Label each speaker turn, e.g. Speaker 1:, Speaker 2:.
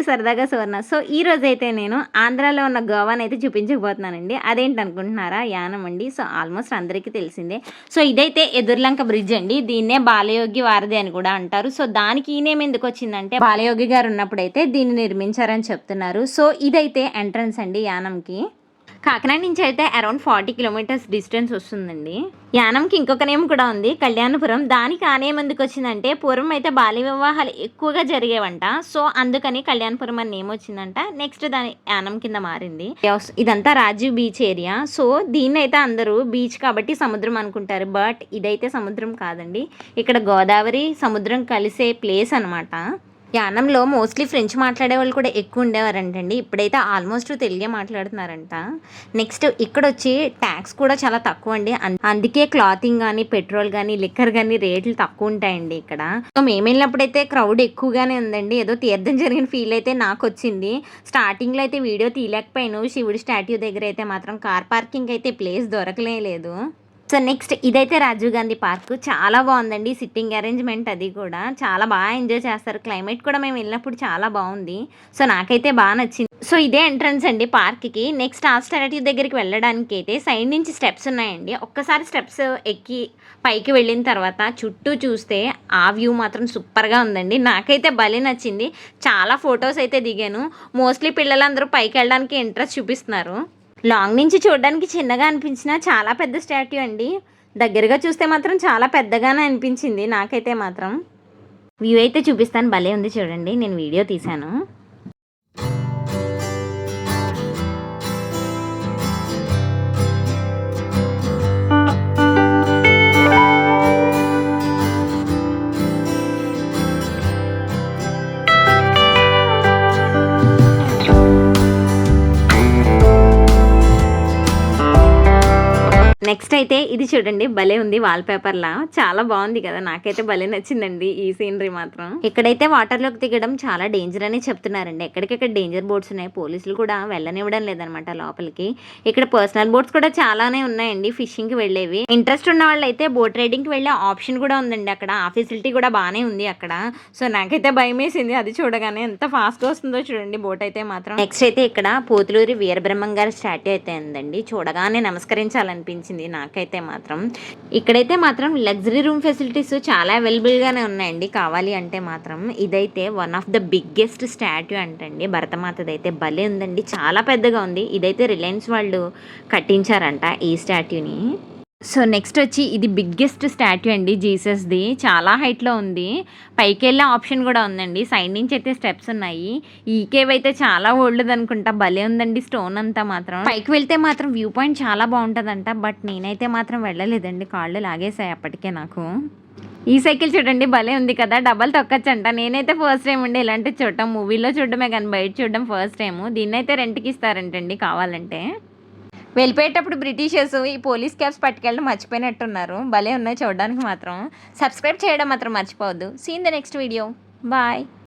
Speaker 1: సరదాగా సువర్ణ. సో, ఈరోజైతే నేను ఆంధ్రాలో ఉన్న గోవానైతే చూపించకపోతున్నానండి. అదేంటనుకుంటున్నారా? యానం అండి. సో, ఆల్మోస్ట్ అందరికీ తెలిసిందే. సో, ఇదైతే ఎదుర్లంక బ్రిడ్జ్ అండి. దీన్నే బాలయోగి వారధి అని కూడా అంటారు. సో, దానికి ఈ నేమ్ ఎందుకొచ్చిందంటే బాలయోగి గారు ఉన్నప్పుడైతే దీన్ని నిర్మించారని చెప్తున్నారు. సో, ఇదైతే ఎంట్రన్స్ అండి యానంకి. కాకినాడ నుంచి అయితే అరౌండ్ 40 కిలోమీటర్స్ డిస్టెన్స్ వస్తుందండి. యానంకి ఇంకొక నేమ్ కూడా ఉంది, కళ్యాణపురం. దానికి ఆ నేమ్ ఎందుకు వచ్చిందంటే పూర్వం అయితే బాల్య వివాహాలు ఎక్కువగా జరిగేవంట. సో అందుకని కళ్యాణపురం అని నేమ్ వచ్చిందంట. నెక్స్ట్ దాని యానం కింద మారింది. ఇదంతా రాజీవ్ బీచ్ ఏరియా. సో దీన్ని అయితే అందరూ బీచ్ కాబట్టి సముద్రం అనుకుంటారు, బట్ ఇదైతే సముద్రం కాదండి. ఇక్కడ గోదావరి సముద్రం కలిసే ప్లేస్ అనమాట. యానంలో మోస్ట్లీ ఫ్రెంచ్ మాట్లాడే వాళ్ళు కూడా ఎక్కువ ఉండేవారంటండి. ఇప్పుడైతే ఆల్మోస్ట్ తెలుగే మాట్లాడుతున్నారంట. నెక్స్ట్ ఇక్కడ వచ్చి ట్యాక్స్ కూడా చాలా తక్కువ అండి. అందుకే క్లాతింగ్ కానీ పెట్రోల్ కానీ లిక్కర్ కానీ రేట్లు తక్కువ ఉంటాయండి ఇక్కడ. సో మేము వెళ్ళినప్పుడైతే క్రౌడ్ ఎక్కువగానే ఉందండి. ఏదో తీర్థం జరిగిన ఫీల్ అయితే నాకు వచ్చింది. స్టార్టింగ్లో అయితే వీడియో తీయలేకపోయాను. శివుడి స్టాట్యూ దగ్గర అయితే మాత్రం కార్ పార్కింగ్ అయితే ప్లేస్ దొరకలేదు. సో నెక్స్ట్ ఇదైతే రాజీవ్ గాంధీ పార్క్. చాలా బాగుందండి. సిట్టింగ్ అరేంజ్మెంట్ అది కూడా చాలా బాగా ఎంజాయ్ చేస్తారు. క్లైమేట్ కూడా మేము వెళ్ళినప్పుడు చాలా బాగుంది. సో నాకైతే బాగా నచ్చింది. సో ఇదే ఎంట్రన్స్ అండి పార్క్కి. నెక్స్ట్ ఆ స్టాట్యూ దగ్గరికి వెళ్ళడానికి అయితే సైడ్ నుంచి స్టెప్స్ ఉన్నాయండి. ఒక్కసారి స్టెప్స్ ఎక్కి పైకి వెళ్ళిన తర్వాత చుట్టూ చూస్తే ఆ వ్యూ మాత్రం సూపర్గా ఉందండి. నాకైతే భలే నచ్చింది. చాలా ఫొటోస్ అయితే దిగాను. మోస్ట్లీ పిల్లలందరూ పైకి వెళ్ళడానికి ఇంట్రెస్ట్ చూపిస్తున్నారు. లాంగ్ నుంచి చూడడానికి చిన్నగా అనిపించిన చాలా పెద్ద స్టాట్యూ అండి. దగ్గరగా చూస్తే మాత్రం చాలా పెద్దగానే అనిపించింది నాకైతే మాత్రం. వ్యూ అయితే చూపిస్తాను, భలే ఉంది చూడండి. నేను వీడియో తీశాను. నెక్స్ట్ అయితే ఇది చూడండి, భలే ఉంది వాల్పేపర్లా. చాలా బాగుంది కదా, నాకైతే భలే నచ్చిందండి ఈ సీనరీ మాత్రం. ఇక్కడైతే వాటర్లోకి దిగడం చాలా డేంజర్ అని చెప్తున్నారండి. ఎక్కడికెక్కడ డేంజర్ బోట్స్ ఉన్నాయి. పోలీసులు కూడా వెళ్ళనివ్వడం లేదనమాట లోపలికి. ఇక్కడ పర్సనల్ బోట్స్ కూడా చాలానే ఉన్నాయండి ఫిషింగ్కి వెళ్ళేవి. ఇంట్రెస్ట్ ఉన్న వాళ్ళు అయితే బోట్ రైడింగ్కి వెళ్ళే ఆప్షన్ కూడా ఉందండి అక్కడ. ఆ ఫెసిలిటీ కూడా బాగానే ఉంది అక్కడ. సో నాకైతే భయం వేసింది అది చూడగానే. ఎంత ఫాస్ట్గా వస్తుందో చూడండి బోట్ అయితే మాత్రం. నెక్స్ట్ అయితే ఇక్కడ పోతులూరి వీరబ్రహ్మం గారి స్టాట్యూ అయితే ఉందండి. చూడగానే నమస్కరించాలనిపించింది నాకైతే మాత్రం. ఇక్కడైతే మాత్రం లగ్జరీ రూమ్ ఫెసిలిటీస్ చాలా అవైలబుల్గానే ఉన్నాయండి కావాలి అంటే మాత్రం. ఇదైతే one of the biggest statue అంటండి భరతమాతది. అయితే భలే ఉందండి, చాలా పెద్దగా ఉంది. ఇదైతే రిలయన్స్ వాళ్ళు కట్టించారంట ఈ స్టాట్యూని. సో నెక్స్ట్ వచ్చి ఇది బిగ్గెస్ట్ స్టాట్యూ అండి జీసస్ది. చాలా హైట్లో ఉంది. పైకి వెళ్ళే ఆప్షన్ కూడా ఉందండి. సైడ్ నుంచి అయితే స్టెప్స్ ఉన్నాయి. ఈ కేవ్ అయితే చాలా ఓల్డ్ అనుకుంటా. భలే ఉందండి స్టోన్ అంతా మాత్రం. పైకి వెళ్తే మాత్రం వ్యూ పాయింట్ చాలా బాగుంటుందంట. బట్ నేనైతే మాత్రం వెళ్ళలేదండి, కాళ్ళు లాగేసాయి అప్పటికే నాకు. ఈ సైకిల్ చూడండి, భలే ఉంది కదా, డబల్ తొక్కచ్చంట. నేనైతే ఫస్ట్ టైం ఉండి ఇలాంటి చూడటం, మూవీలో చూడడమే కానీ బయట చూడడం ఫస్ట్ టైము. దీన్నైతే రెంట్కి ఇస్తారంటండి కావాలంటే. వెళ్ళిపోయేటప్పుడు బ్రిటిషర్స్ ఈ పోలీస్ క్యాబ్స్ పట్టుకెళ్ళడం మర్చిపోయినట్టున్నారు. భలే ఉన్నాయి చూడడానికి మాత్రం. సబ్స్క్రైబ్ చేయడం మాత్రం మర్చిపోవద్దు. See in the next video. Bye.